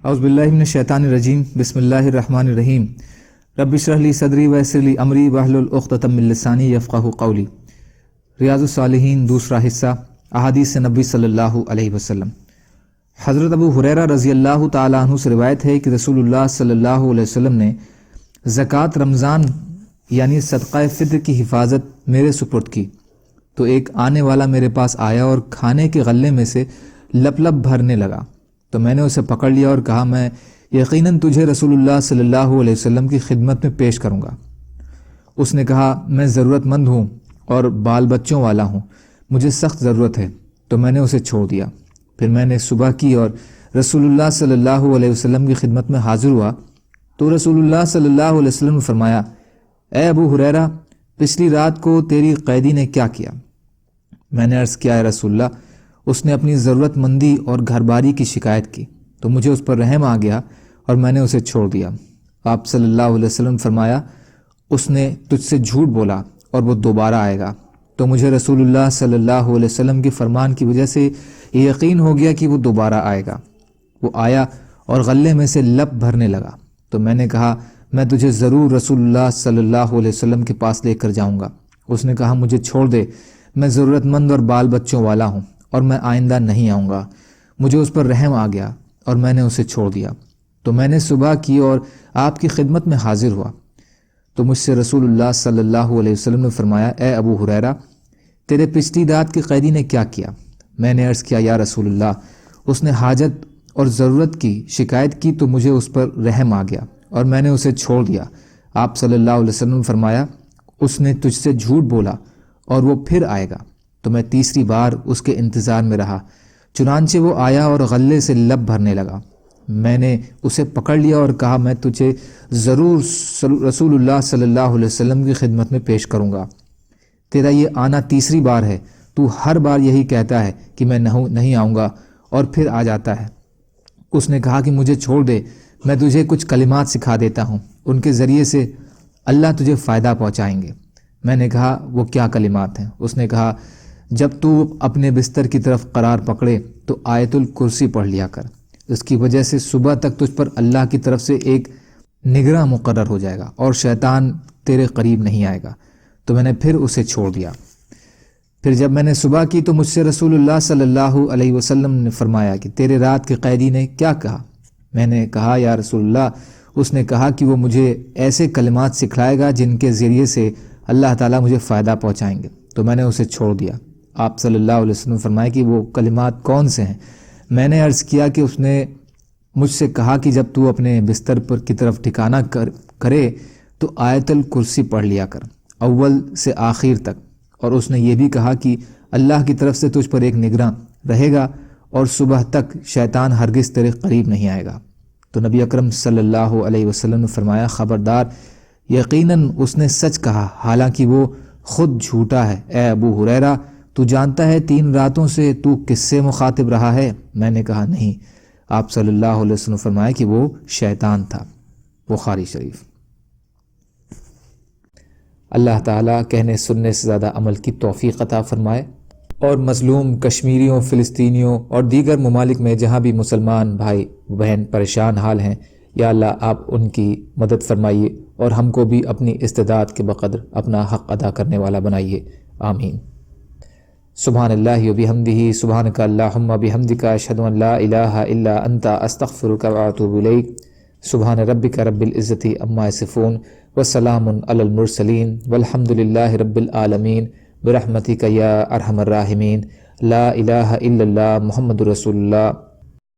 اعوذ باللہ من الشیطان الرجیم بسم اللہ الرحمن الرحیم رب اشرح لی صدری ویسر لی امری واحلل عقدۃ من لسانی یفقہوا قولی۔ ریاض الصالحین دوسرا حصہ، احادیث نبی صلی اللہ علیہ وسلم۔ حضرت ابو ہریرہ رضی اللہ تعالیٰ عنہ سے روایت ہے کہ رسول اللہ صلی اللہ علیہ وسلم نے زکوٰۃ رمضان یعنی صدقہ فطر کی حفاظت میرے سپرد کی، تو ایک آنے والا میرے پاس آیا اور کھانے کے غلے میں سے لپ لپ بھرنے لگا، تو میں نے اسے پکڑ لیا اور کہا، میں یقیناً تجھے رسول اللہ صلی اللہ علیہ وسلم کی خدمت میں پیش کروں گا۔ اس نے کہا، میں ضرورت مند ہوں اور بال بچوں والا ہوں، مجھے سخت ضرورت ہے، تو میں نے اسے چھوڑ دیا۔ پھر میں نے صبح کی اور رسول اللہ صلی اللہ علیہ وسلم کی خدمت میں حاضر ہوا، تو رسول اللہ صلی اللہ علیہ وسلم نے فرمایا، اے ابو ہریرہ، پچھلی رات کو تیری قیدی نے کیا کیا؟ میں نے عرض کیا، اے رسول اللہ، اس نے اپنی ضرورت مندی اور گھر باری کی شکایت کی، تو مجھے اس پر رحم آ گیا اور میں نے اسے چھوڑ دیا۔ آپ صلی اللہ علیہ وسلم نے فرمایا، اس نے تجھ سے جھوٹ بولا اور وہ دوبارہ آئے گا، تو مجھے رسول اللہ صلی اللہ علیہ وسلم کے فرمان کی وجہ سے یہ یقین ہو گیا کہ وہ دوبارہ آئے گا۔ وہ آیا اور غلے میں سے لپ بھرنے لگا، تو میں نے کہا، میں تجھے ضرور رسول اللہ صلی اللہ علیہ وسلم کے پاس لے کر جاؤں گا۔ اس نے کہا، مجھے چھوڑ دے، میں ضرورت مند اور بال بچوں والا ہوں اور میں آئندہ نہیں آؤں گا۔ مجھے اس پر رحم آ گیا اور میں نے اسے چھوڑ دیا، تو میں نے صبح کی اور آپ کی خدمت میں حاضر ہوا، تو مجھ سے رسول اللہ صلی اللہ علیہ وسلم نے فرمایا، اے ابو ہریرہ، تیرے پچھلی رات کی قیدی نے کیا کیا؟ میں نے عرض کیا، یا رسول اللہ، اس نے حاجت اور ضرورت کی شکایت کی، تو مجھے اس پر رحم آ گیا اور میں نے اسے چھوڑ دیا۔ آپ صلی اللہ علیہ وسلم نے فرمایا، اس نے تجھ سے جھوٹ بولا اور وہ پھر آئے گا، تو میں تیسری بار اس کے انتظار میں رہا، چنانچہ وہ آیا اور غلے سے لپ بھرنے لگا۔ میں نے اسے پکڑ لیا اور کہا، میں تجھے ضرور رسول اللہ صلی اللہ علیہ وسلم کی خدمت میں پیش کروں گا۔ تیرا یہ آنا تیسری بار ہے، تو ہر بار یہی کہتا ہے کہ میں نہیں آؤں گا اور پھر آ جاتا ہے۔ اس نے کہا کہ مجھے چھوڑ دے، میں تجھے کچھ کلمات سکھا دیتا ہوں، ان کے ذریعے سے اللہ تجھے فائدہ پہنچائیں گے۔ میں نے کہا، وہ کیا کلمات ہیں؟ اس نے کہا، جب تو اپنے بستر کی طرف قرار پکڑے تو آیت الکرسی پڑھ لیا کر، اس کی وجہ سے صبح تک تجھ پر اللہ کی طرف سے ایک نگراں مقرر ہو جائے گا اور شیطان تیرے قریب نہیں آئے گا۔ تو میں نے پھر اسے چھوڑ دیا۔ پھر جب میں نے صبح کی تو مجھ سے رسول اللہ صلی اللہ علیہ وسلم نے فرمایا کہ تیرے رات کے قیدی نے کیا کہا؟ میں نے کہا، یا رسول اللہ، اس نے کہا کہ وہ مجھے ایسے کلمات سکھلائے گا جن کے ذریعے سے اللہ تعالیٰ مجھے فائدہ پہنچائیں گے، تو میں نے اسے چھوڑ دیا۔ آپ صلی اللہ علیہ وسلم نے فرمایا کہ وہ کلمات کون سے ہیں؟ میں نے عرض کیا کہ اس نے مجھ سے کہا کہ جب تو اپنے بستر پر کی طرف ٹھکانہ کرے تو آیت الکرسی پڑھ لیا کر، اول سے آخر تک، اور اس نے یہ بھی کہا کہ اللہ کی طرف سے تجھ پر ایک نگراں رہے گا اور صبح تک شیطان ہرگز تیرے قریب نہیں آئے گا۔ تو نبی اکرم صلی اللہ علیہ وسلم نے فرمایا، خبردار، یقیناً اس نے سچ کہا، حالانکہ وہ خود جھوٹا ہے۔ اے ابو ہریرہ، تو جانتا ہے 3 راتوں سے تو کس سے مخاطب رہا ہے؟ میں نے کہا، نہیں۔ آپ صلی اللہ علیہ وسلم نے فرمایا کہ وہ شیطان تھا۔ بخاری شریف۔ اللہ تعالیٰ کہنے سننے سے زیادہ عمل کی توفیق عطا فرمائے، اور مظلوم کشمیریوں، فلسطینیوں اور دیگر ممالک میں جہاں بھی مسلمان بھائی بہن پریشان حال ہیں، یا اللہ آپ ان کی مدد فرمائیے اور ہم کو بھی اپنی استعداد کے بقدر اپنا حق ادا کرنے والا بنائیے، آمین۔ سبحان اللہ و بحمدہ، سبحانک اللہم بحمدک، اشہد ان لا الہ الا انت، استغفرک و اتوب الیک۔ سبحان ربک رب العزت عما یصفون، وسلام علی المرسلین، والحمد للہ رب العالمین، برحمتک یا ارحم الراحمین۔ لا الہ الا اللہ، محمد رسول اللہ۔